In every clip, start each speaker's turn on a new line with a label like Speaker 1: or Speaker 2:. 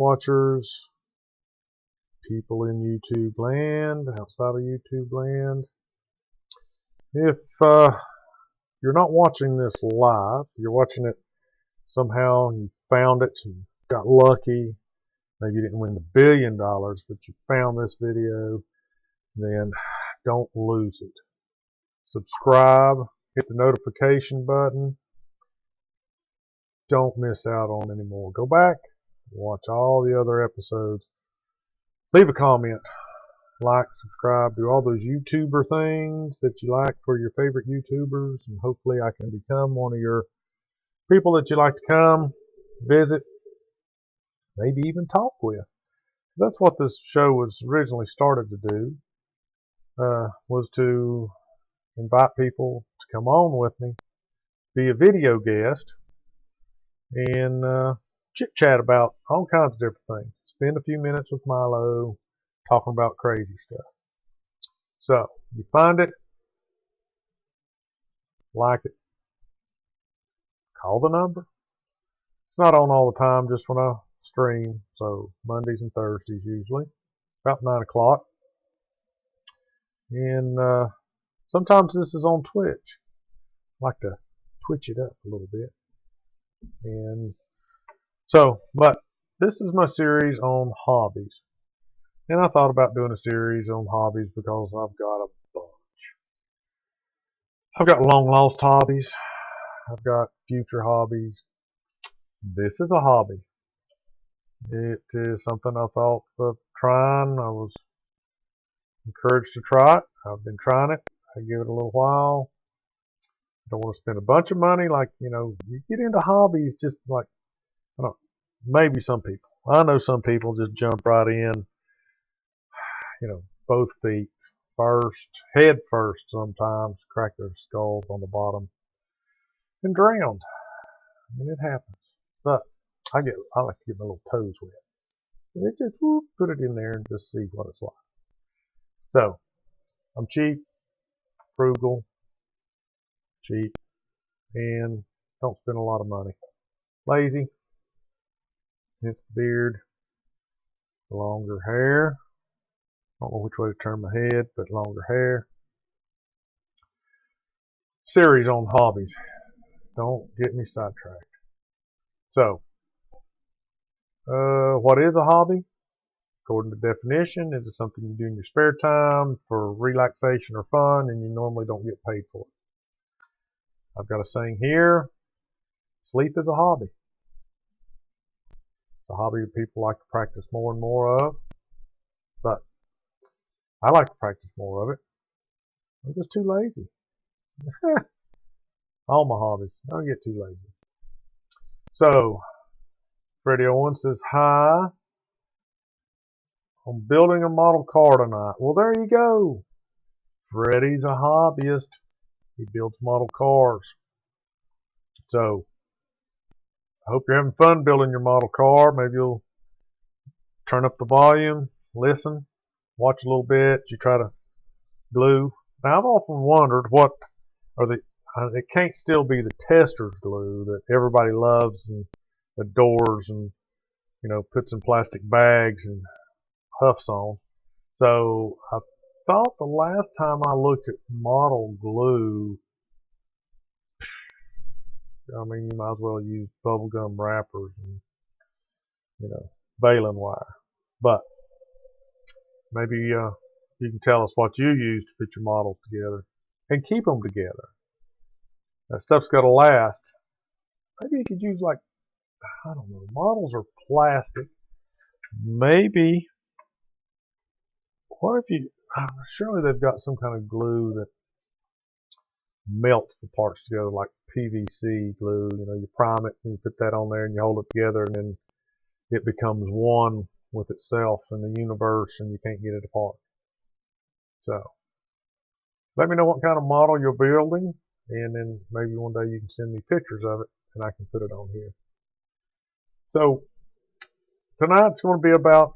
Speaker 1: watchers, people in YouTube land, outside of YouTube land. If you're not watching this live, you're watching it somehow, you found it, you got lucky, maybe you didn't win the $1 billion, but you found this video, then don't lose it. Subscribe, hit the notification button. Don't miss out on any more. Go back, watch all the other episodes. Leave a comment, like, subscribe, do all those YouTuber things that you like for your favorite YouTubers, and hopefully I can become one of your people that you like to come, visit, maybe even talk with. That's what this show was originally started to do, was to invite people to come on with me, be a video guest, and chit-chat about all kinds of different things. Spend a few minutes with Mylo talking about crazy stuff. So, you find it, like it, call the number. It's not on all the time, just when I stream, so Mondays and Thursdays usually, about 9 o'clock. And sometimes this is on Twitch. I like to twitch it up a little bit. And so, but this is my series on hobbies. And I thought about doing a series on hobbies because I've got a bunch. I've got long lost hobbies. I've got future hobbies. This is a hobby. It is something I thought of trying. I was encouraged to try it. I've been trying it. I give it a little while. Don't want to spend a bunch of money. Like, you get into hobbies just like, I don't know, maybe some people. I know some people just jump right in, both feet first, head first sometimes, crack their skulls on the bottom, and drowned. I mean, it happens. But I like to get my little toes wet. And it just, put it in there and just see what it's like. So, I'm cheap, frugal, cheap, and don't spend a lot of money. Lazy, hence the beard, the longer hair. I don't know which way to turn my head, but longer hair. Series on hobbies. Don't get me sidetracked. So, what is a hobby? According to definition, it is something you do in your spare time for relaxation or fun, and you normally don't get paid for it. I've got a saying here, sleep is a hobby. It's a hobby that people like to practice more and more of, but I like to practice more of it. I'm just too lazy. All my hobbies, I don't get too lazy. So, Freddie Owen says, hi. I'm building a model car tonight. Well, there you go. Freddie's a hobbyist. He builds model cars. So, I hope you're having fun building your model car. Maybe you'll turn up the volume, listen, watch a little bit. You try to glue. Now, I've often wondered what are it can't still be the tester's glue that everybody loves and adores and, puts in plastic bags and huffs on. So I thought the last time I looked at model glue, I mean, you might as well use bubblegum wrappers and, baling wire. But maybe you can tell us what you use to put your models together and keep them together. That stuff's got to last. Maybe you could use, like, I don't know, models are plastic. Maybe, what if surely they've got some kind of glue that melts the parts together, like PVC glue. You prime it and you put that on there and you hold it together, and then it becomes one with itself and the universe, and you can't get it apart. So, let me know what kind of model you're building, and then maybe one day you can send me pictures of it and I can put it on here. So, tonight's going to be about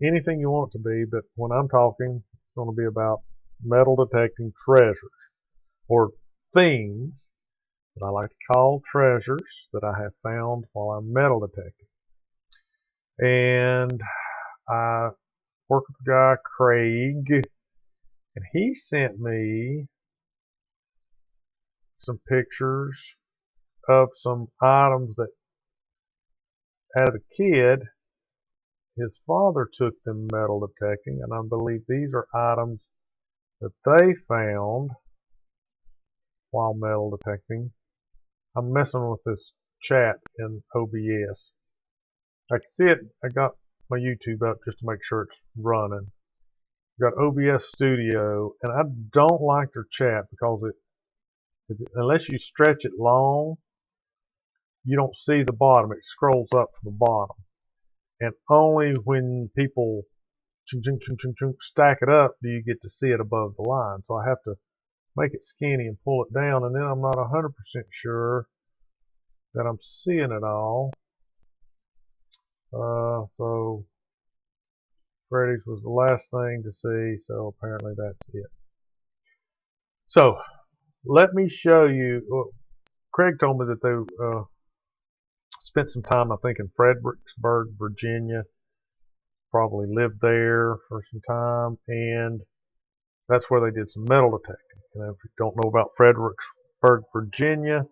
Speaker 1: anything you want it to be, but when I'm talking, it's going to be about metal detecting treasures, or things that I like to call treasures that I have found while I'm metal detecting. And I worked with the guy Craig, and he sent me some pictures of some items that, as a kid, his father took them metal detecting, and I believe these are items that they found while metal detecting. I'm messing with this chat in OBS. I can see it. I got my YouTube up just to make sure it's running. Got OBS Studio, and I don't like their chat because unless you stretch it long, you don't see the bottom. It scrolls up to the bottom, and only when people stack it up do you get to see it above the line. So I have to make it skinny and pull it down, and then I'm not 100% sure that I'm seeing it all. So Freddy's was the last thing to see, so apparently that's it. So let me show you. Craig told me that they spent some time, I think, in Fredericksburg, Virginia. Probably lived there for some time, and that's where they did some metal detecting. And if you don't know about Fredericksburg, Virginia,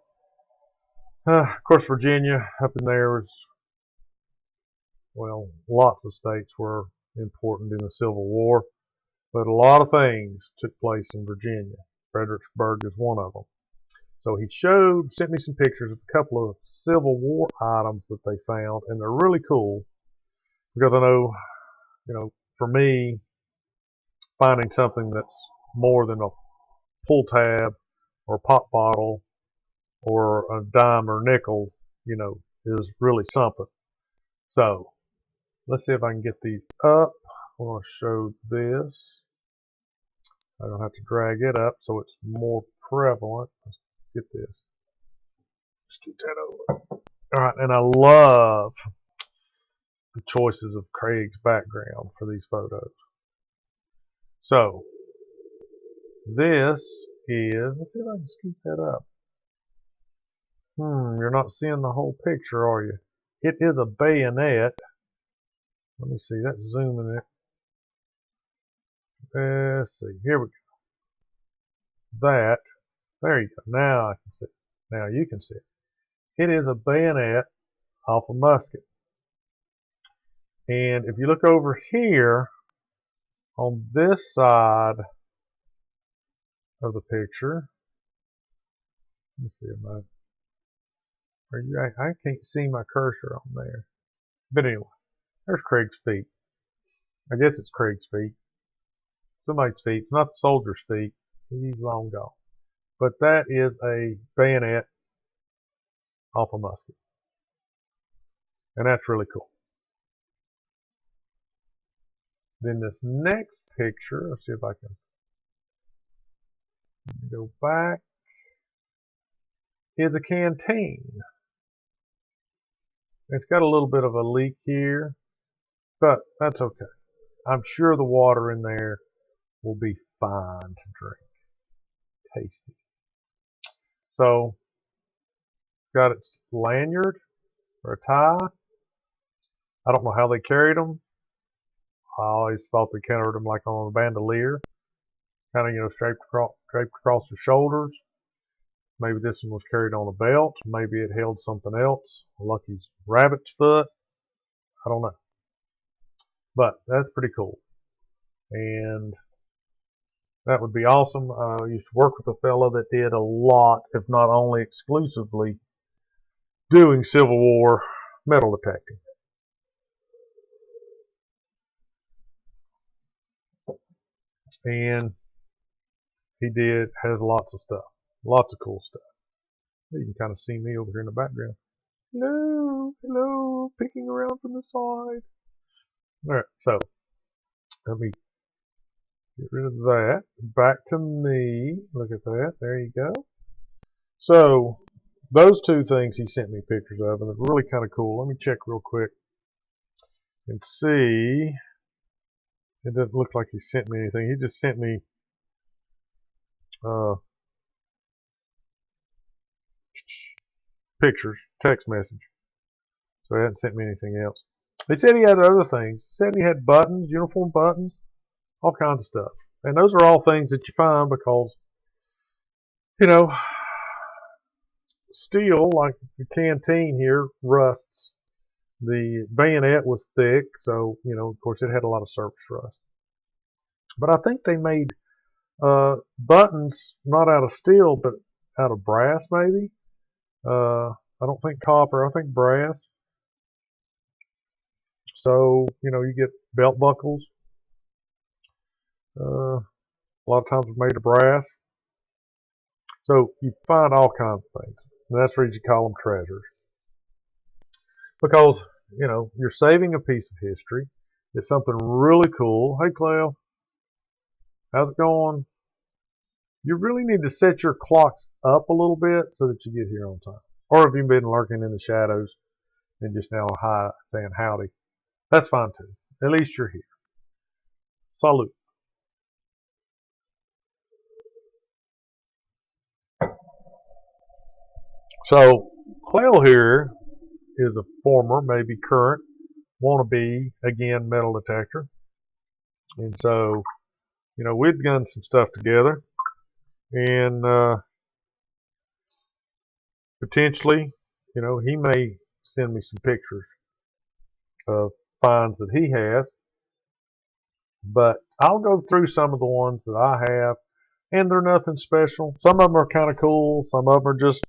Speaker 1: of course, Virginia up in there was, well, lots of states were important in the Civil War, but a lot of things took place in Virginia. Fredericksburg is one of them. So he sent me some pictures of a couple of Civil War items that they found, and they're really cool because I know, for me, finding something that's more than a pull tab or a pop bottle or a dime or nickel, is really something. So let's see if I can get these up. I want to show this. I don't have to drag it up so it's more prevalent. Let's get this. Scoot that over. All right, and I love the choices of Craig's background for these photos. So this is, let's see if I can scoot that up. You're not seeing the whole picture, are you? It is a bayonet. Let me see, that's zooming it. Let's see, here we go. There you go. Now I can see it. Now you can see it. It is a bayonet off a musket. And if you look over here on this side of the picture, let me see if I can't see my cursor on there. But anyway, there's Craig's feet. I guess it's Craig's feet. Somebody's feet. It's not the soldier's feet. He's long gone. But that is a bayonet off a musket. And that's really cool. Then this next picture, let's see if I can go back, is a canteen. It's got a little bit of a leak here, but that's okay. I'm sure the water in there will be fine to drink. Tasty. So, it's got its lanyard or a tie. I don't know how they carried them. I always thought they carried them like on a bandolier, kind of, draped across the shoulders. Maybe this one was carried on a belt. Maybe it held something else. Lucky's rabbit's foot. I don't know. But that's pretty cool. And that would be awesome. I used to work with a fellow that did a lot, if not only exclusively, doing Civil War metal detecting. And he has lots of stuff. Lots of cool stuff. You can kind of see me over here in the background. Hello, peeking around from the side. Alright, so let me get rid of that. Back to me. Look at that. There you go. So those two things he sent me pictures of, and they're really kind of cool. Let me check real quick and see. It doesn't look like he sent me anything. He just sent me pictures, text message. So he hasn't sent me anything else. They said he had other things. He said he had buttons, uniform buttons, all kinds of stuff. And those are all things that you find because, you know, steel, like the canteen here, rusts. The bayonet was thick, so, you know, of course, it had a lot of surface rust. But I think they made buttons not out of steel, but out of brass, maybe. I don't think copper. I think brass. So, you know, you get belt buckles. A lot of times they're made of brass. So you find all kinds of things. And that's the reason you call them treasures. Because, you know, you're saving a piece of history. It's something really cool. Hey, Cleo. How's it going? You really need to set your clocks up a little bit so that you get here on time. Or if you've been lurking in the shadows and just now hi saying howdy, that's fine too. At least you're here. Salute. So, Cleo here is a former, maybe current, wannabe, again, metal detector. And so, you know, we'd done some stuff together. And potentially, you know, he may send me some pictures of finds that he has. But I'll go through some of the ones that I have, and they're nothing special. Some of them are kind of cool. Some of them are just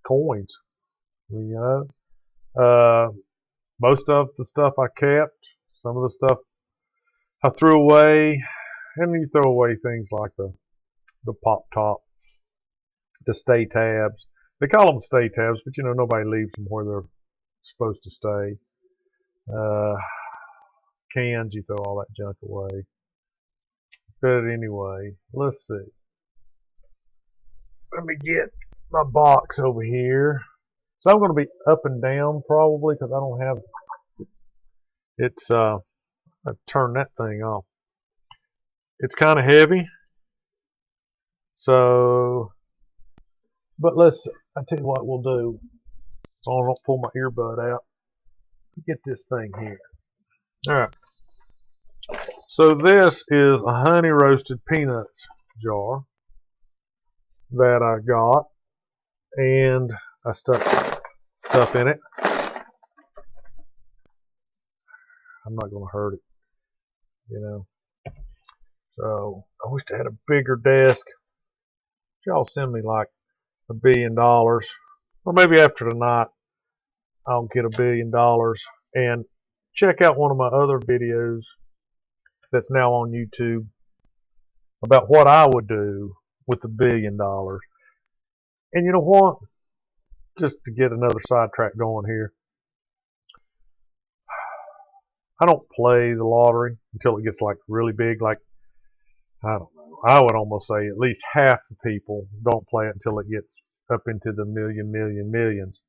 Speaker 1: coins, you know. Most of the stuff I kept. Some of the stuff I threw away. And you throw away things like the pop top, the stay tabs. They call them stay tabs, but you know, nobody leaves them where they're supposed to stay. Cans, you throw all that junk away. But anyway, let's see. Let me get my box over here. So I'm going to be up and down probably because I don't have it's I turn that thing off. It's kind of heavy. So but I tell you what we'll do. So I don't pull my earbud out. Get this thing here. Alright. So this is a honey roasted peanuts jar that I got, and I stuck stuff in it. I'm not going to hurt it, you know. So I wish I had a bigger desk. Y'all send me like $1 billion, or maybe after tonight I'll get $1 billion. And check out one of my other videos that's now on YouTube about what I would do with $1 billion. And you know what? Just to get another sidetrack going here, I don't play the lottery until it gets like really big. Like, I don't know. I would almost say at least half the people don't play it until it gets up into the millions,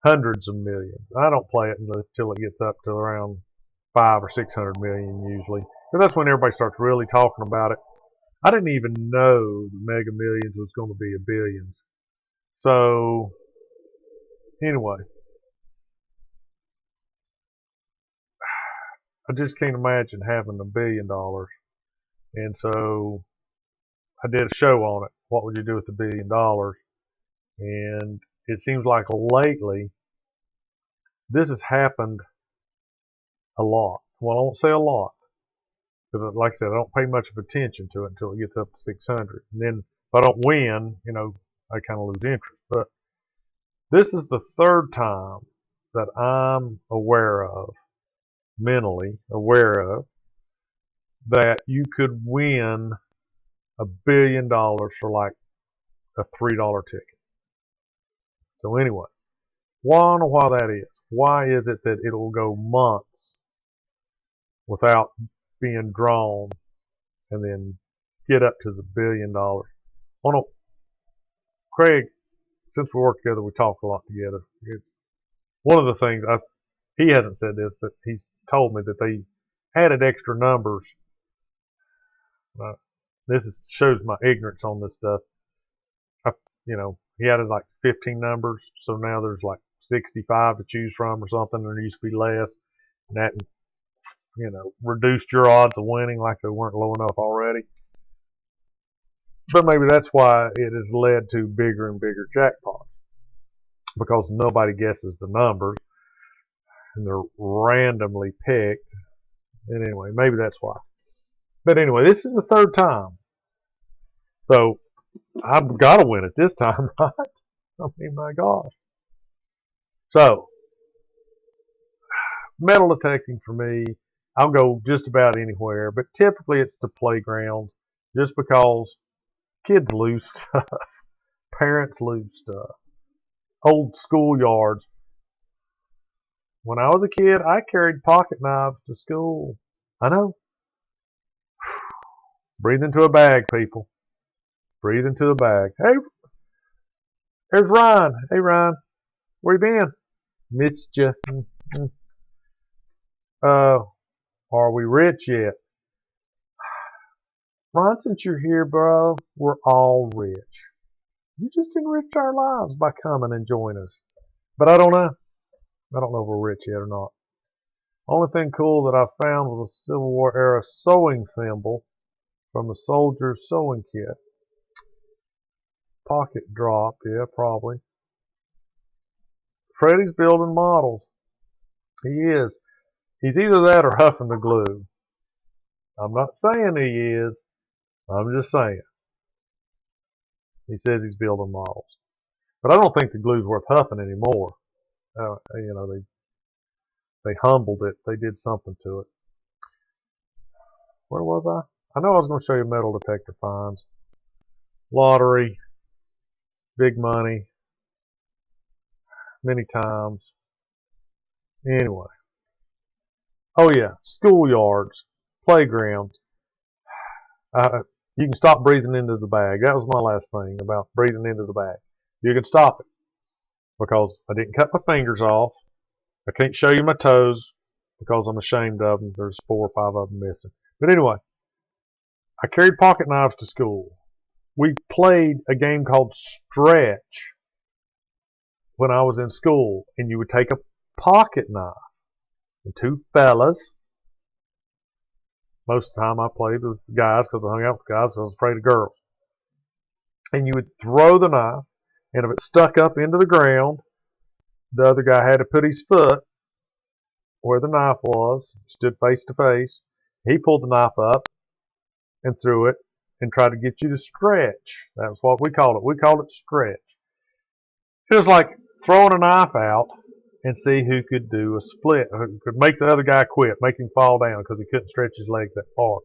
Speaker 1: hundreds of millions. I don't play it until it gets up to around 500 or 600 million usually. Because that's when everybody starts really talking about it. I didn't even know the Mega Millions was going to be a billions. So, anyway, I just can't imagine having $1 billion. And so I did a show on it. What would you do with $1 billion? And it seems like lately this has happened a lot. Well, I won't say a lot, because like I said, I don't pay much of attention to it until it gets up to 600. And then if I don't win, you know, I kind of lose interest. But this is the third time that I'm aware of, mentally aware of, that you could win $1 billion for like a $3 ticket. So anyway, wonder why that is. Why is it that it'll go months without being drawn and then get up to the $1 billion? Oh no, Craig, since we work together, we talk a lot together. It's one of the things, he hasn't said this, but he's told me that they added extra numbers. Shows my ignorance on this stuff. You know, he added like 15 numbers, so now there's like 65 to choose from or something, and there used to be less. And that, reduced your odds of winning like they weren't low enough already. But maybe that's why it has led to bigger and bigger jackpots, because nobody guesses the numbers and they're randomly picked. And anyway, maybe that's why. But anyway, this is the third time. So I've got to win it this time, right? I mean, my gosh. So, metal detecting for me, I'll go just about anywhere, but typically it's to playgrounds just because kids lose stuff, parents lose stuff, old schoolyards. When I was a kid, I carried pocket knives to school. I know. Breathe into a bag, people. Breathe into a bag. Hey, there's Ryan. Hey, Ryan. Where you been? Missed you. Are we rich yet? Ron, since you're here, bro, we're all rich. You just enrich our lives by coming and joining us. But I don't know. I don't know if we're rich yet or not. Only thing cool that I found was a Civil War era sewing thimble from a soldier's sewing kit. Pocket drop, yeah, probably. Freddie's building models. He is. He's either that or huffing the glue. I'm not saying he is. I'm just saying. He says he's building models. But I don't think the glue's worth huffing anymore. They humbled it. They did something to it. Where was I? I know I was going to show you metal detector finds. Lottery. Big money. Many times. Anyway. Oh yeah. Schoolyards. Playgrounds. You can stop breathing into the bag. That was my last thing about breathing into the bag. You can stop it because I didn't cut my fingers off. I can't show you my toes because I'm ashamed of them. There's 4 or 5 of them missing. But anyway, I carried pocket knives to school. We played a game called Stretch when I was in school, and you would take a pocket knife and 2 fellas. Most of the time I played with guys because I hung out with guys, so I was afraid of girls. And you would throw the knife, and if it stuck up into the ground, the other guy had to put his foot where the knife was, stood face to face. He pulled the knife up and threw it and tried to get you to stretch. That's what we called it. We called it stretch. It was like throwing a knife out and see who could do a split, who could make the other guy quit, make him fall down because he couldn't stretch his legs that far.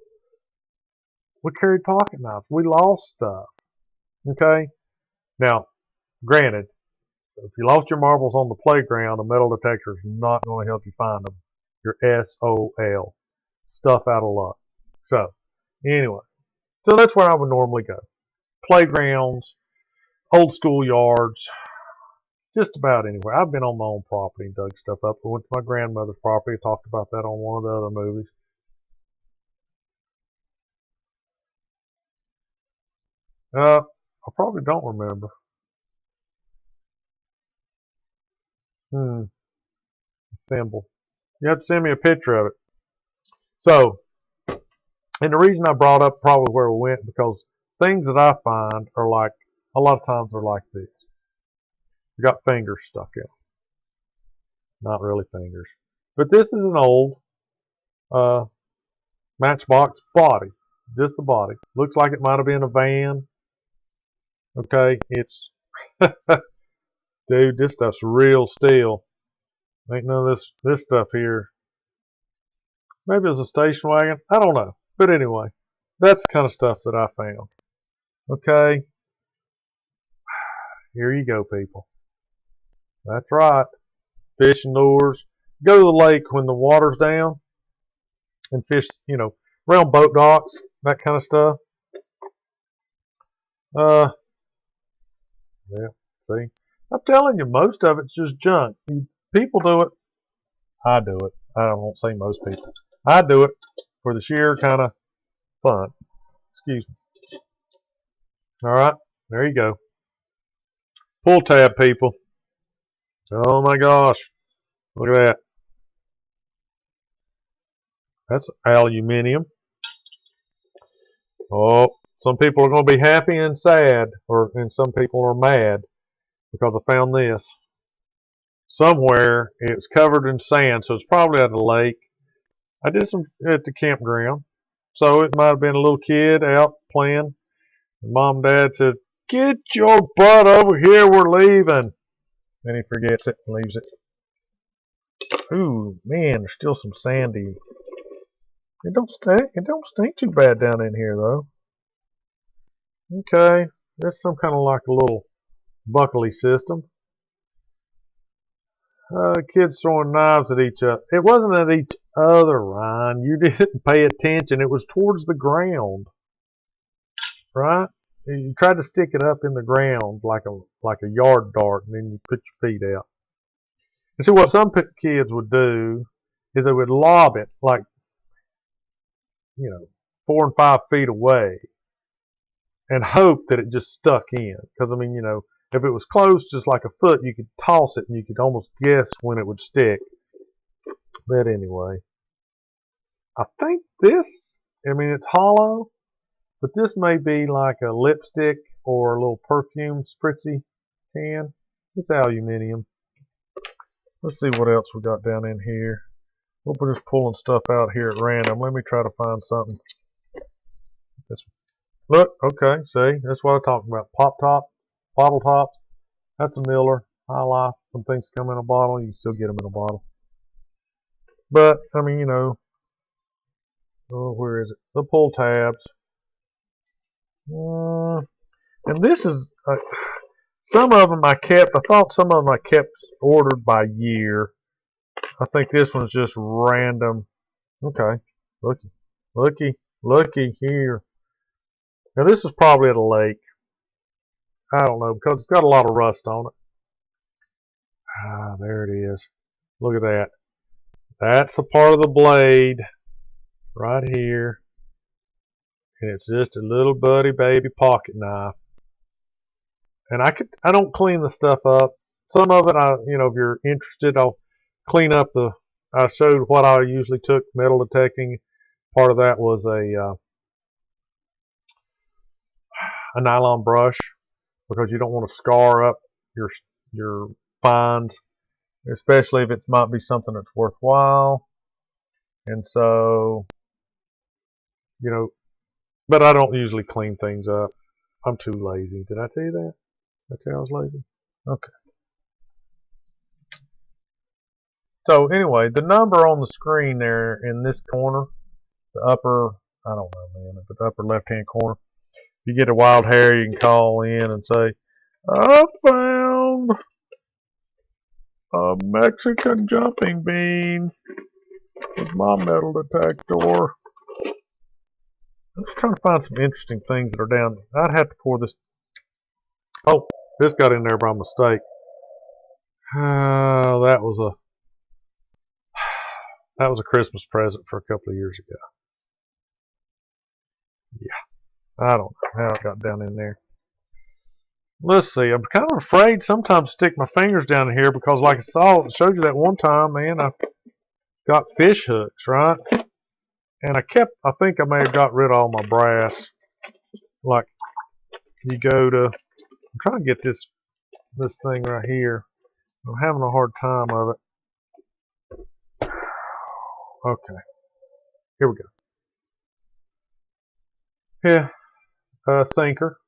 Speaker 1: We carried pocket knives. We lost stuff. Okay? Now, granted, if you lost your marbles on the playground, a metal detector is not going to help you find them. You're SOL. Stuff out of luck. So, anyway. So that's where I would normally go. Playgrounds, old schoolyards, just about anywhere. I've been on my own property and dug stuff up. I went to my grandmother's property. I talked about that on one of the other movies. I probably don't remember. Thimble. You have to send me a picture of it. So, and the reason I brought up probably where we went, because things that I find are like, a lot of times they're like this. You got fingers stuck in. Not really fingers. But this is an old Matchbox body. Just the body. Looks like it might have been a van. Okay, it's... Dude, this stuff's real steel. Ain't none of this stuff here. Maybe it's a station wagon. I don't know. But anyway, that's the kind of stuff that I found. Okay. Here you go, people. That's right. Fishing lures. Go to the lake when the water's down and fish, around boat docks, that kind of stuff. Yeah, see. I'm telling you, most of it's just junk. People do it. I do it. I won't say most people. I do it for the sheer kind of fun. Excuse me. All right. There you go. Pull tab, people. Oh my gosh. Look at that. That's aluminium. Oh, some people are going to be happy and sad, and some people are mad because I found this. Somewhere it's covered in sand, so it's probably at a lake. I did some at the campground, so it might have been a little kid out playing. Mom and Dad said, "Get your butt over here, we're leaving." Then he forgets it and leaves it. Ooh, man, there's still some sandy. It don't stink. It don't stink too bad down in here though. Okay, that's some kind of like a little buckley system. Kids throwing knives at each other. It wasn't at each other, Ryan. You didn't pay attention. It was towards the ground, right? You tried to stick it up in the ground like a yard dart, and then you put your feet out. And see what some kids would do is they would lob it like 4 and 5 feet away, and hope that it just stuck in. Because I mean, if it was close, just like a foot, you could toss it and you could almost guess when it would stick. But anyway, I think this. I mean, it's hollow, but this may be like a lipstick or a little perfume spritzy can. It's aluminium. Let's see what else we got down in here. We're just pulling stuff out here at random. Let me try to find something. Look, okay, see, that's what I'm talking about. Pop top, bottle tops. That's a Miller High Life. When things come in a bottle, you can still get them in a bottle. But I mean, oh, where is it? The pull tabs. And this is some of them I kept. I thought some of them I kept ordered by year. I think this one's just random. Okay, looky here. Now this is probably at a lake. I don't know because it's got a lot of rust on it. Ah, there it is. Look at that. That's a part of the blade right here. And it's just a little buddy baby pocket knife. And I don't clean the stuff up. Some of it, if you're interested, I'll clean up I showed what I usually took metal detecting. Part of that was a nylon brush because you don't want to scar up your finds, especially if it might be something that's worthwhile. And so, but I don't usually clean things up. I'm too lazy. Did I tell you that? Did I tell you I was lazy? Okay. So anyway, the number on the screen there in this corner, the upper, I don't know, man, but the upper left-hand corner, if you get a wild hair, you can call in and say, "I found a Mexican jumping bean with my metal detector." I'm just trying to find some interesting things that are down there. I'd have to pour this. Oh, this got in there by mistake. That was a Christmas present for a couple of years ago. Yeah, I don't know how it got down in there. Let's see. I'm kind of afraid sometimes to stick my fingers down here because, like I showed you that one time, man, I got fish hooks, right? And I think I may have got rid of all my brass. Like, I'm trying to get this thing right here. I'm having a hard time of it. Okay, here we go. Yeah, sinker.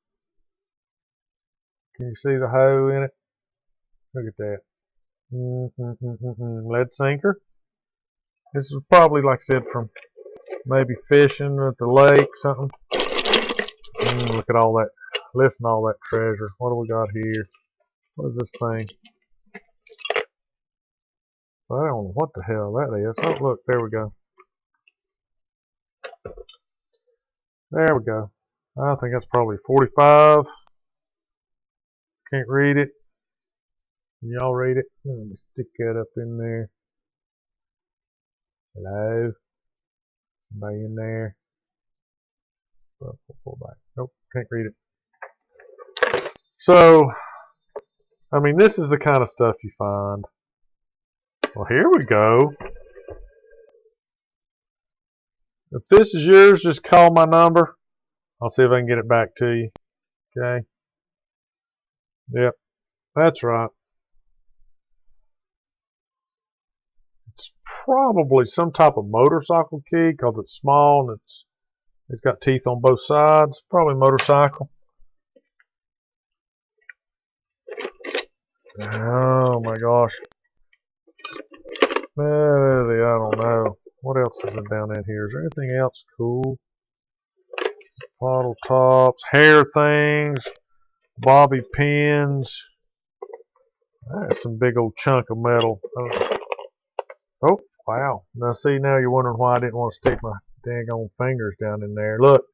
Speaker 1: Can you see the hoe in it? Look at that. Lead sinker. This is probably, like I said, from maybe fishing at the lake, something. Look at all that. Listen to all that treasure. What do we got here? What is this thing? I don't know what the hell that is. Oh, look, there we go. There we go. I think that's probably 45. Can't read it. Can y'all read it? Let me stick that up in there. Hello? Somebody in there? Pull back. Nope, can't read it. So, I mean, this is the kind of stuff you find. Well, here we go. If this is yours, just call my number. I'll see if I can get it back to you. Okay? Yep, that's right. It's probably some type of motorcycle key because it's small and it's got teeth on both sides. Probably motorcycle. Oh my gosh. I don't know. What else is down in here? Is there anything else cool? Bottle tops, hair things, bobby pins. That's some big old chunk of metal. Oh, wow. Now see, now you're wondering why I didn't want to stick my daggone fingers down in there. Look.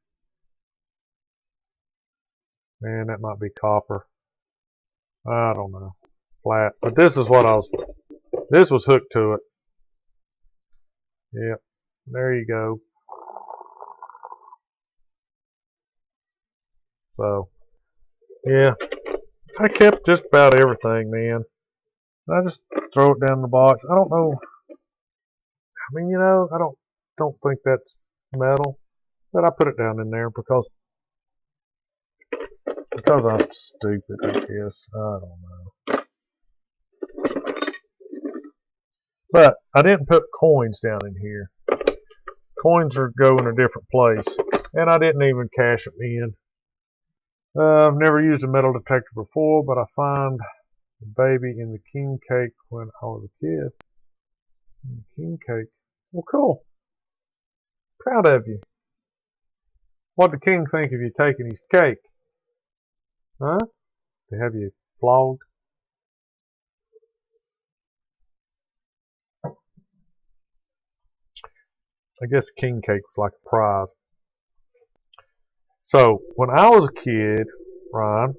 Speaker 1: Man, that might be copper. I don't know. Flat. But this is what this was hooked to it. Yep. There you go. So, yeah. I kept just about everything, man. I just throw it down in the box. I don't know. I mean, I don't think that's metal. But I put it down in there because I'm stupid, I guess. I don't know. But I didn't put coins down in here. Coins go in a different place. And I didn't even cash them in. I've never used a metal detector before, but I found the baby in the king cake when I was a kid. The king cake. Well, cool. Proud of you. What did the king think of you taking his cake? Huh? To have you flogged? I guess king cake was like a prize. So, when I was a kid, Ryan,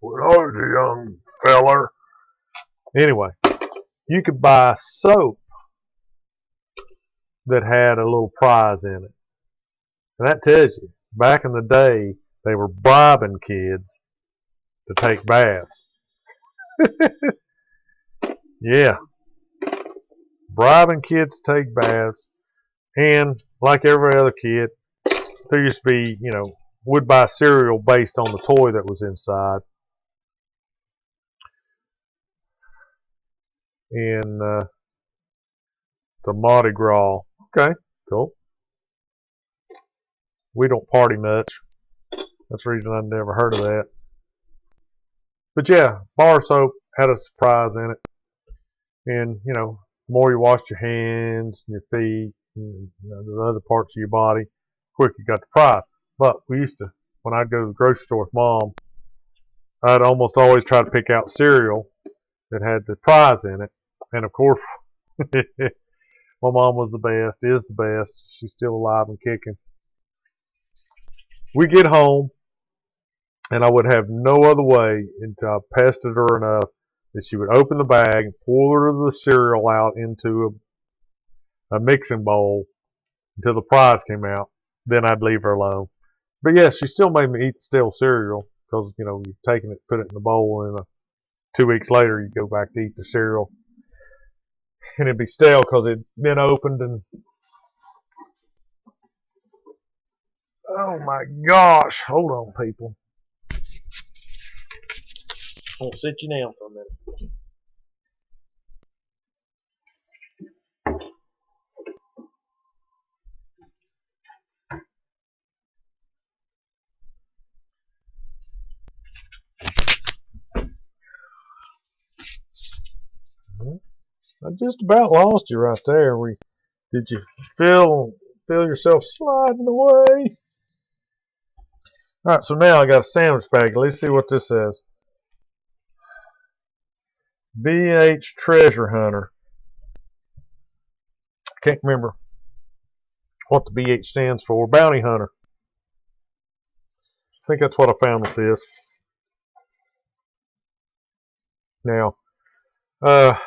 Speaker 1: when I was a young feller, anyway, you could buy soap that had a little prize in it. And that tells you, back in the day, they were bribing kids to take baths. Yeah, bribing kids to take baths. And like every other kid, there used to be, would buy cereal based on the toy that was inside. And the Mardi Gras. Okay, cool. We don't party much. That's the reason I never heard of that. But yeah, bar soap had a surprise in it. And, the more you washed your hands, your feet, and, the other parts of your body, the quicker you got the prize. But we used to, when I'd go to the grocery store with Mom, I'd almost always try to pick out cereal that had the prize in it. And of course, my mom was the best, is the best. She's still alive and kicking. We get home, and I would have no other way until I pestered her enough that she would open the bag and pour the cereal out into a mixing bowl until the prize came out. Then I'd leave her alone. But yes, she still made me eat the stale cereal because, you've taken it, put it in the bowl, and 2 weeks later you go back to eat the cereal. And it'd be stale because it'd been opened and... Oh my gosh. Hold on, people. I'll sit you down for a minute. I just about lost you right there. Did you feel yourself sliding away? All right, so now I got a sandwich bag. Let's see what this says. BH Treasure Hunter. Can't remember what the BH stands for. Bounty Hunter. I think that's what I found with this. Now, oh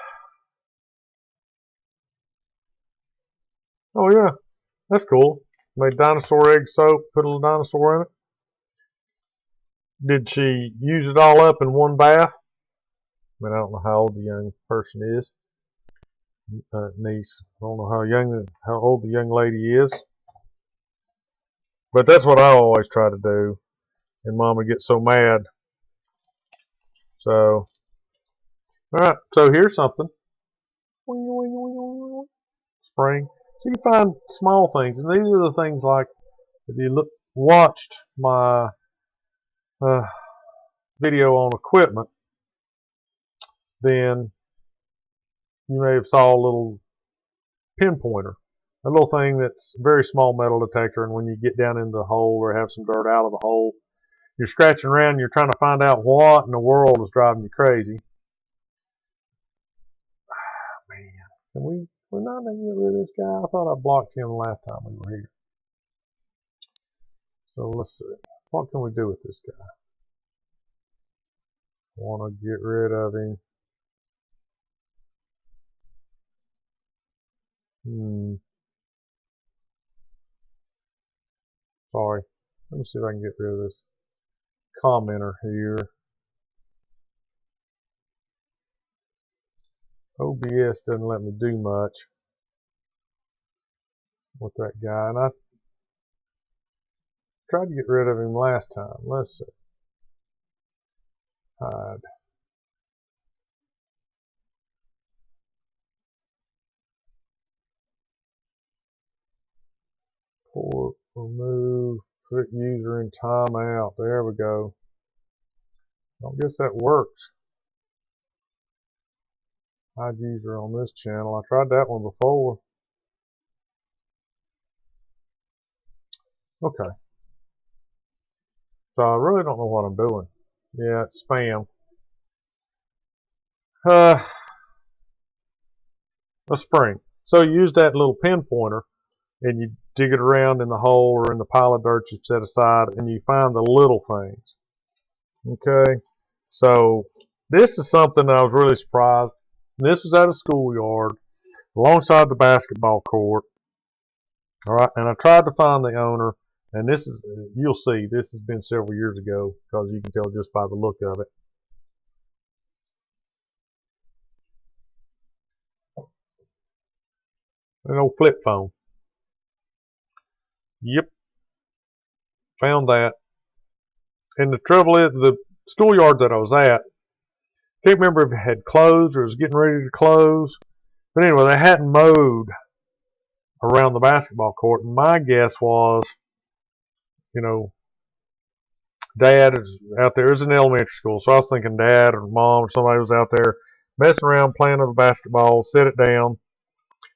Speaker 1: yeah, that's cool. Made dinosaur egg soap, put a little dinosaur in it. Did she use it all up in one bath? I mean, I don't know how old the young person is. niece. I don't know how old the young lady is, but that's what I always try to do. And Mom would get so mad. So, all right. So here's something. Spring. So you find small things, and these are the things like if you watched my video on equipment, then you may have saw a little pinpointer, a little thing that's a very small metal detector, and when you get down into the hole or have some dirt out of the hole, you're scratching around and you're trying to find out what in the world is driving you crazy. Man, we're not going to get rid of this guy. I thought I blocked him last time we were here. So let's see. What can we do with this guy? I want to get rid of him. Sorry. Let me see if I can get rid of this commenter here. OBS doesn't let me do much with that guy, and I tried to get rid of him last time. Let's see. Hide. Port, remove, put user in timeout. There we go. I guess that works. Hide user on this channel. I tried that one before. Okay. So I really don't know what I'm doing. Yeah, it's spam. A spring. So you use that little pinpointer and you dig it around in the hole or in the pile of dirt you set aside, and you find the little things. Okay, so this is something that I was really surprised. This was at a schoolyard alongside the basketball court. All right, and I tried to find the owner, and this is, you'll see, this has been several years ago because you can tell just by the look of it. An old flip phone. Yep, found that. And the trouble is, the schoolyard that I was at, can't remember if it had closed or was getting ready to close. But anyway, they hadn't mowed around the basketball court. And my guess was, Dad is out there. It was an elementary school. So I was thinking Dad or Mom or somebody was out there messing around playing with the basketball, set it down,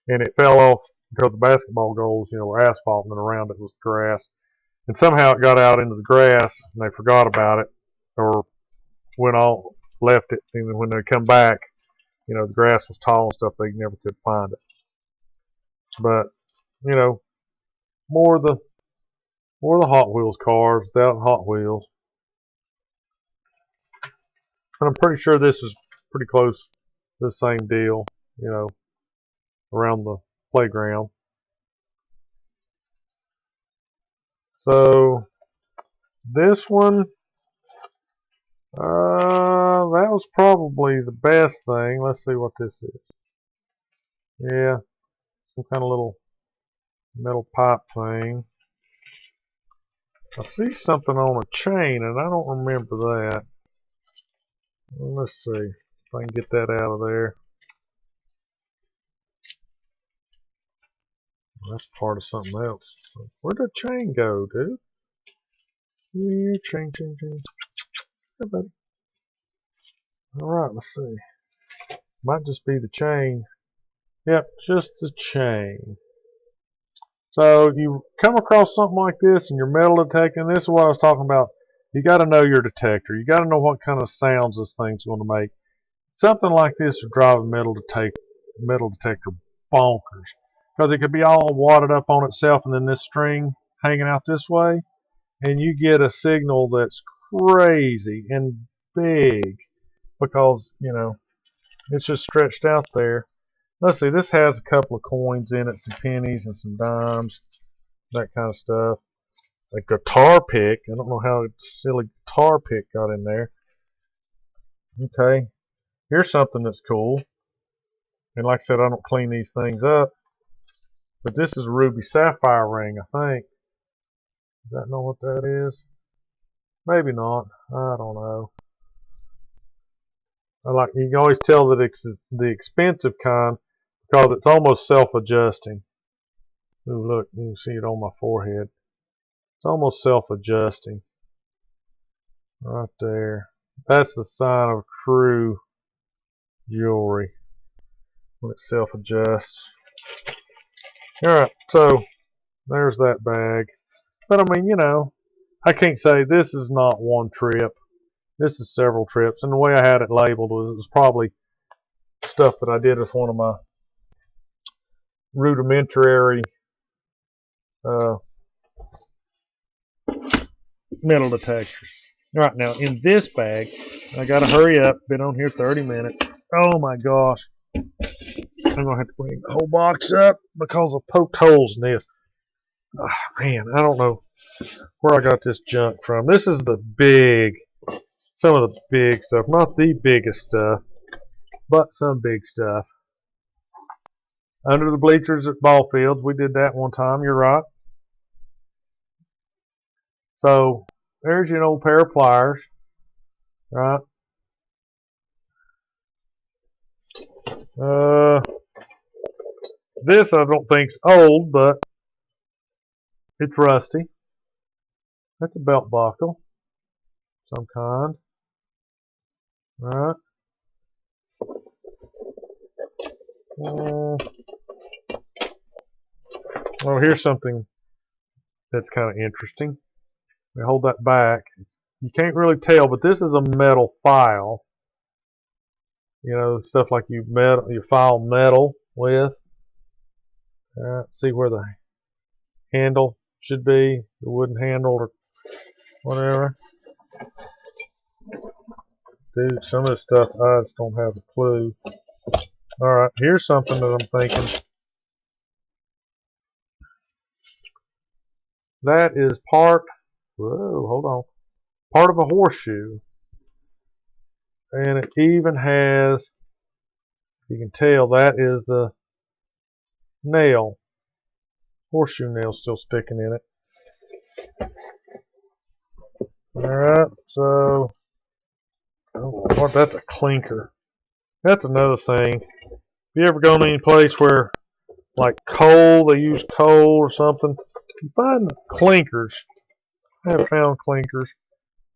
Speaker 1: and it fell off because the basketball goals, were asphalt, and around it was the grass. And somehow it got out into the grass, and they forgot about it, or went on, left it, and when they come back, the grass was tall and stuff, they never could find it. But, more of the Hot Wheels cars without Hot Wheels. And I'm pretty sure this is pretty close to the same deal, around the playground. So this one, that was probably the best thing. Let's see what this is. Yeah, some kind of little metal pipe thing. I see something on a chain, and I don't remember that. Let's see if I can get that out of there. That's part of something else. Where'd the chain go, dude? Yeah, chain. Hey, buddy. Alright, let's see. Might just be the chain. Yep, just the chain. So you come across something like this and you're metal detecting. This is what I was talking about. You got to know your detector. You got to know what kind of sounds this thing's going to make. Something like this would drive a metal detector bonkers, because it could be all wadded up on itself, and then this string hanging out this way, and you get a signal that's crazy and big because it's just stretched out there. Let's see, this has a couple of coins in it, some pennies and some dimes, that kind of stuff. A guitar pick. I don't know how a silly guitar pick got in there. Okay, here's something that's cool. And like I said, I don't clean these things up. But this is a ruby sapphire ring, I think. Does that know what that is? Maybe not. I don't know. You can always tell that it's the expensive kind because it's almost self-adjusting. Ooh, look, you can see it on my forehead. It's almost self-adjusting. Right there. That's the sign of true jewelry when it self-adjusts. Alright, so there's that bag. But I mean, I can't say this is not one trip. This is several trips. And the way I had it labeled was it was probably stuff that I did with one of my rudimentary metal detectors. Alright, now in this bag, I gotta hurry up. Been on here 30 minutes. Oh my gosh. I'm gonna have to bring the whole box up because I poked holes in this. Oh, man, I don't know where I got this junk from. This is some of the big stuff. Not the biggest stuff, but some big stuff. Under the bleachers at ball fields, we did that one time. You're right. So there's your old pair of pliers, right? This I don't think's old, but it's rusty. That's a belt buckle, some kind, right? Well, here's something that's kind of interesting. Let me hold that back. You can't really tell, but this is a metal file. Stuff like you file metal with. See where the handle should be, the wooden handle or whatever. Dude, some of this stuff I just don't have a clue. Alright, here's something that I'm thinking. That is part of a horseshoe. And it even has, you can tell that is the nail. Horseshoe nail still sticking in it. Alright, so, oh Lord, that's a clinker. That's another thing. Have you ever gone any place where, like coal, they use coal or something? You find clinkers. I have found clinkers.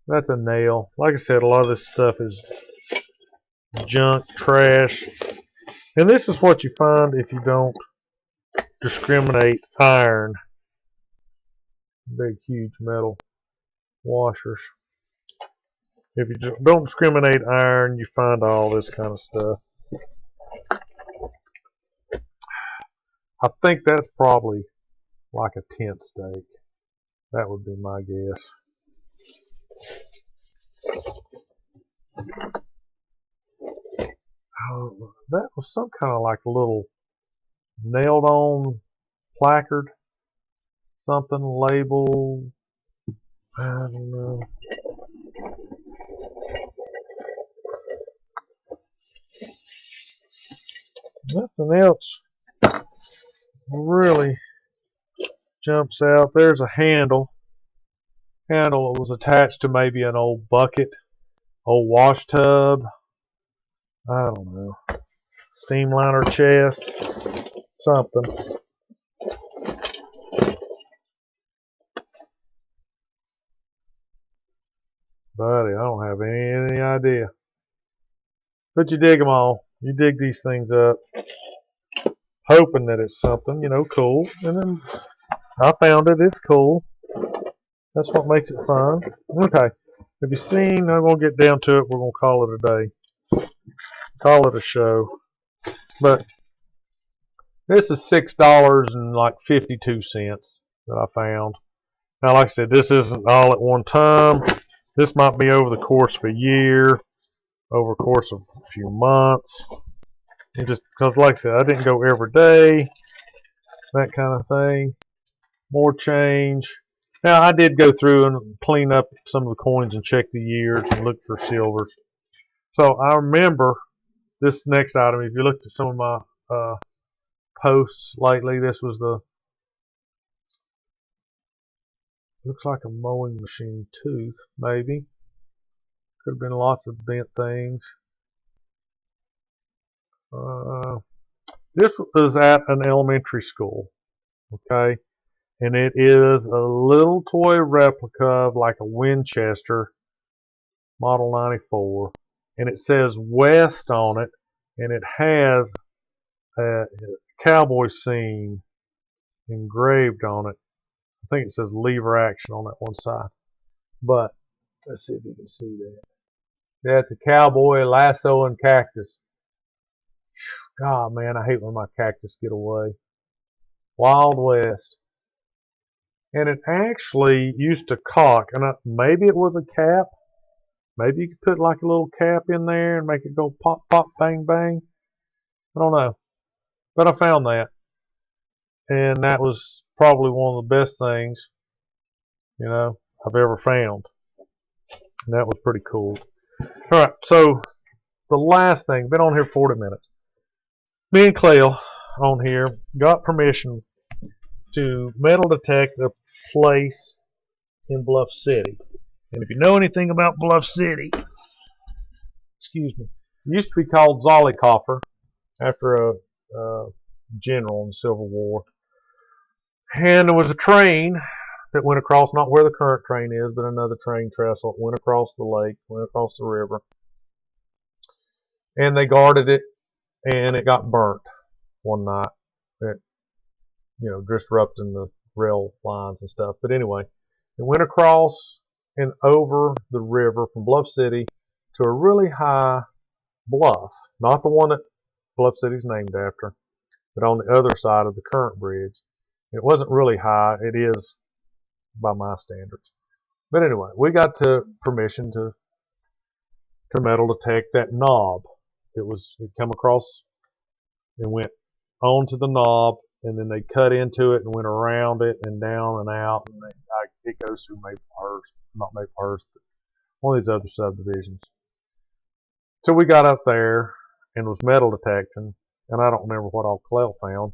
Speaker 1: That's a nail. Like I said, a lot of this stuff is junk, trash. And this is what you find if you don't discriminate iron. Big, huge metal washers. If you don't discriminate iron, you find all this kind of stuff. I think that's probably like a tent stake. That would be my guess. Oh, that was some kind of like a little nailed on placard. Something labeled. I don't know. Nothing else really jumps out. There's a handle. Handle was attached to maybe an old bucket, old wash tub. I don't know. Steam liner chest. Something. Buddy, I don't have any idea. But you dig them all. You dig these things up, hoping that it's something, cool. And then I found it. It's cool. That's what makes it fun. Okay. Have you seen? I'm going to get down to it. We're going to call it a day. Call it a show. But this is $6.52 that I found. Now, like I said, this isn't all at one time. This might be over the course of a year, over the course of a few months. It just because, like I said, I didn't go every day, that kind of thing. More change. Now, I did go through and clean up some of the coins and check the years and look for silvers. So I remember this next item. If you looked at some of my posts lately. This was looks like a mowing machine tooth, maybe. Could have been lots of bent things. This was at an elementary school, okay? And it is a little toy replica of like a Winchester Model 94. And it says West on it, and it has a cowboy scene engraved on it. I think it says lever action on that one side. But let's see if you can see that. That's a cowboy lassoing cactus. God, man, I hate when my cactus get away. Wild West. And it actually used to cock. And maybe it was a cap. Maybe you could put like a little cap in there and make it go pop, pop, bang, bang. I don't know. But I found that. And that was probably one of the best things, I've ever found. And that was pretty cool. Alright, so the last thing, been on here 40 minutes. Me and Cleo on here got permission to metal detect a place in Bluff City. And if you know anything about Bluff City, excuse me, it used to be called Zollicoffer after a general in the Civil War. And there was a train that went across, not where the current train is, but another train trestle. It went across the lake, went across the river. And they guarded it, and it got burnt one night. It, disrupting the rail lines and stuff. But anyway, it went across and over the river from Bluff City to a really high bluff. Not the one that Bluff City's named after, but on the other side of the current bridge. It wasn't really high. It is by my standards. But anyway, we got permission to metal detect that knob. It come across and went onto the knob, and then they cut into it and went around it and down and out. And it goes through Maplehurst, not Maplehurst, but one of these other subdivisions. So we got up there and was metal detecting, and I don't remember what all Clell found.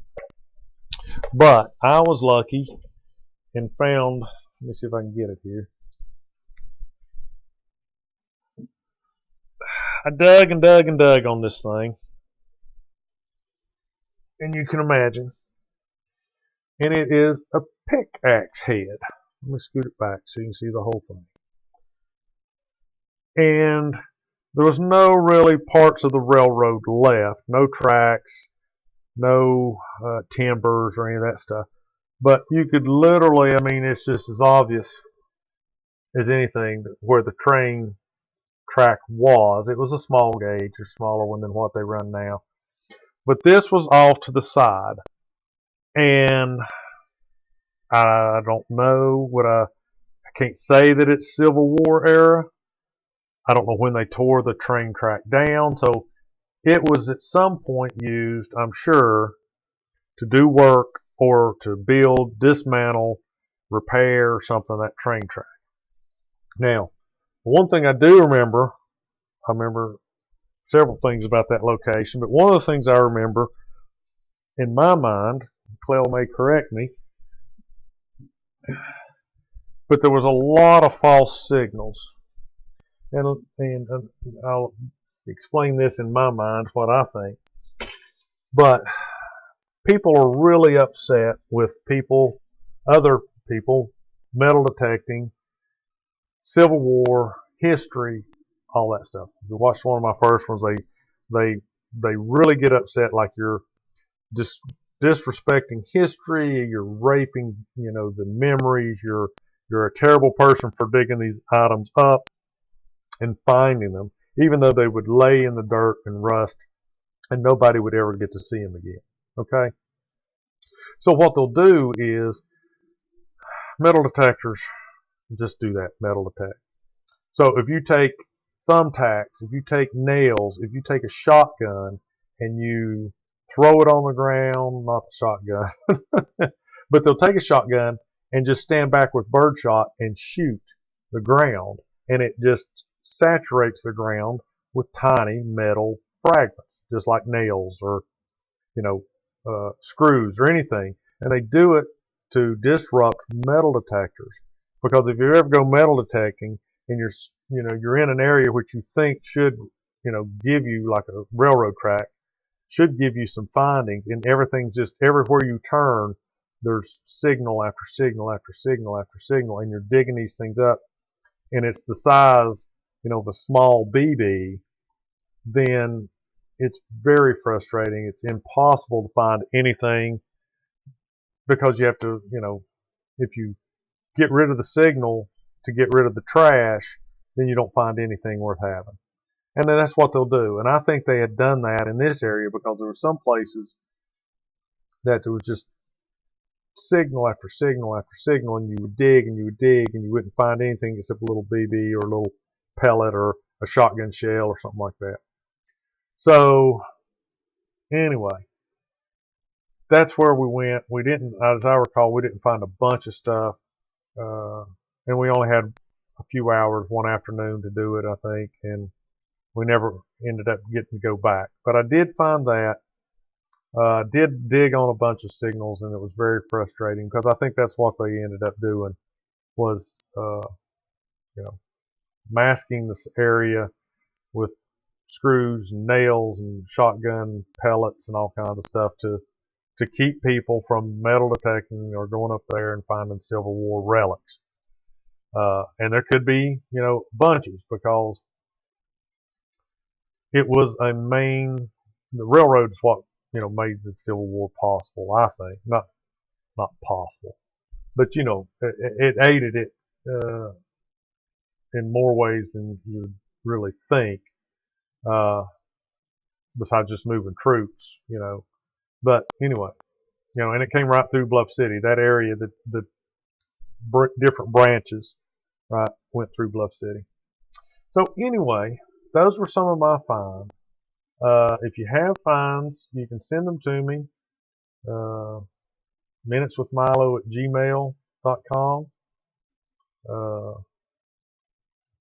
Speaker 1: But I was lucky and found, let me see if I can get it here. I dug and dug and dug on this thing. And you can imagine. And it is a pickaxe head. Let me scoot it back so you can see the whole thing. And there was no really parts of the railroad left. No tracks, no timbers or any of that stuff. But you could literally, it's just as obvious as anything where the train track was. It was a small gauge, a smaller one than what they run now. But this was off to the side. And I don't know I can't say that it's Civil War era. I don't know when they tore the train track down. So it was at some point used, I'm sure, to do work or to build, dismantle, repair, or something on that train track. Now, one thing I do remember, I remember several things about that location, but one of the things I remember in my mind, Clell may correct me, but there was a lot of false signals. And I'll explain this in my mind, what I think. But people are really upset with other people, metal detecting, Civil War, history, all that stuff. If you watch one of my first ones, they really get upset, like you're just disrespecting history, you're raping, the memories, you're a terrible person for digging these items up and finding them, even though they would lay in the dirt and rust and nobody would ever get to see them again. Okay? So what they'll do is metal detectors just do that, metal detect. So if you take thumbtacks, if you take nails, if you take a shotgun and you throw it on the ground, not the shotgun, but they'll take a shotgun and just stand back with birdshot and shoot the ground, and it just saturates the ground with tiny metal fragments, just like nails or screws or anything, and they do it to disrupt metal detectors. Because if you ever go metal detecting and you're in an area which you think should give you, like a railroad track, should give you some findings, and everything's just everywhere you turn, there's signal after signal after signal after signal, and you're digging these things up, and it's the size, of a small BB, then it's very frustrating. It's impossible to find anything because you have to, if you get rid of the signal to get rid of the trash, then you don't find anything worth having. And then that's what they'll do. And I think they had done that in this area because there were some places that there was just signal after signal after signal, and you would dig and you would dig and you wouldn't find anything except a little BB or a little pellet or a shotgun shell or something like that. So anyway, that's where we went. We didn't, as I recall, we didn't find a bunch of stuff, and we only had a few hours one afternoon to do it, I think, and we never ended up getting to go back. But I did find that. Did dig on a bunch of signals, and it was very frustrating because I think that's what they ended up doing was, masking this area with screws and nails and shotgun pellets and all kinds of stuff to keep people from metal detecting or going up there and finding Civil War relics. And there could be, bunches, because it was the railroad is what, made the Civil War possible, I think. Not possible, but, it aided it in more ways than you would really think, besides just moving troops, But anyway, and it came right through Bluff City. That area, the different branches, right, went through Bluff City. So anyway, those were some of my finds. If you have finds, you can send them to me. minuteswithmylo@gmail.com.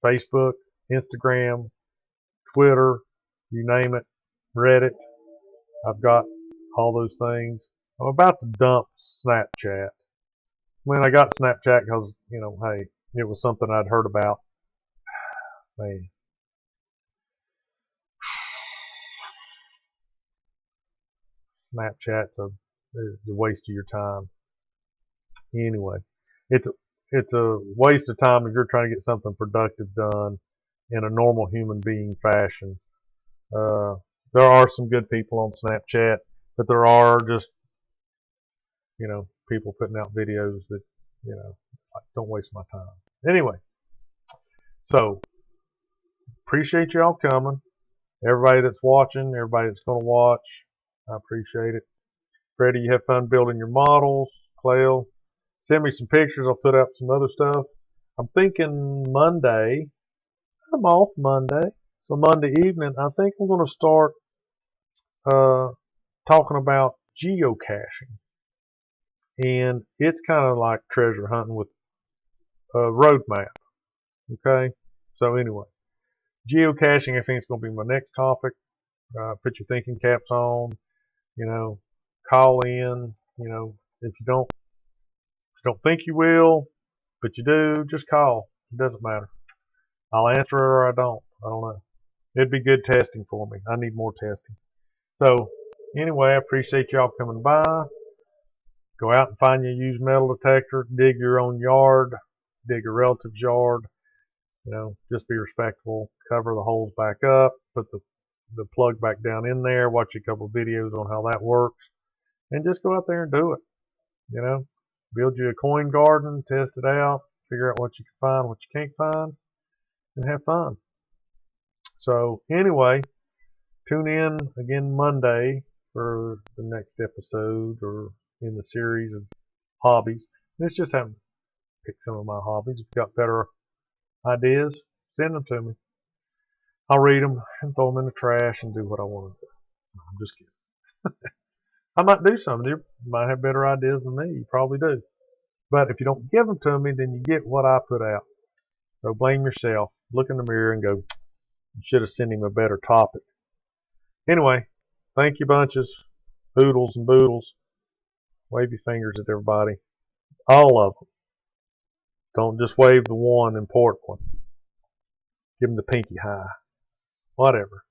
Speaker 1: Facebook, Instagram, Twitter, you name it, Reddit. I've got all those things. I'm about to dump Snapchat. I got Snapchat because, hey, it was something I'd heard about. Man. Snapchat's a waste of your time. Anyway, it's a waste of time if you're trying to get something productive done in a normal human being fashion. There are some good people on Snapchat, but there are just, people putting out videos that, like, don't waste my time. Anyway, so appreciate y'all coming. Everybody that's watching, everybody that's going to watch, I appreciate it. Freddie, you have fun building your models. Cleo, send me some pictures. I'll put up some other stuff. I'm thinking Monday. I'm off Monday. So Monday evening, I think I'm going to start talking about geocaching. And it's kind of like treasure hunting with a road map. Okay? So anyway, geocaching, I think, is going to be my next topic. Put your thinking caps on. Call in. If you don't think you will, but you do, just call. It doesn't matter. I'll answer or I don't. I don't know. It'd be good testing for me. I need more testing. So anyway, I appreciate y'all coming by. Go out and find you a used metal detector. Dig your own yard. Dig a relative's yard. Just be respectful. Cover the holes back up. Put the plug back down in there. Watch a couple of videos on how that works. And just go out there and do it. Build you a coin garden. Test it out. Figure out what you can find, what you can't find. And have fun. So anyway, tune in again Monday for the next episode or in the series of hobbies. Let's just have pick some of my hobbies. If you've got better ideas, send them to me. I'll read them and throw them in the trash and do what I want to do. No, I'm just kidding. I might do something. You might have better ideas than me. You probably do. But if you don't give them to me, then you get what I put out. So blame yourself. Look in the mirror and go, you should have sent him a better topic. Anyway, thank you bunches. Oodles and boodles. Wave your fingers at everybody. All of them. Don't just wave the one important one. Give them the pinky high. Whatever.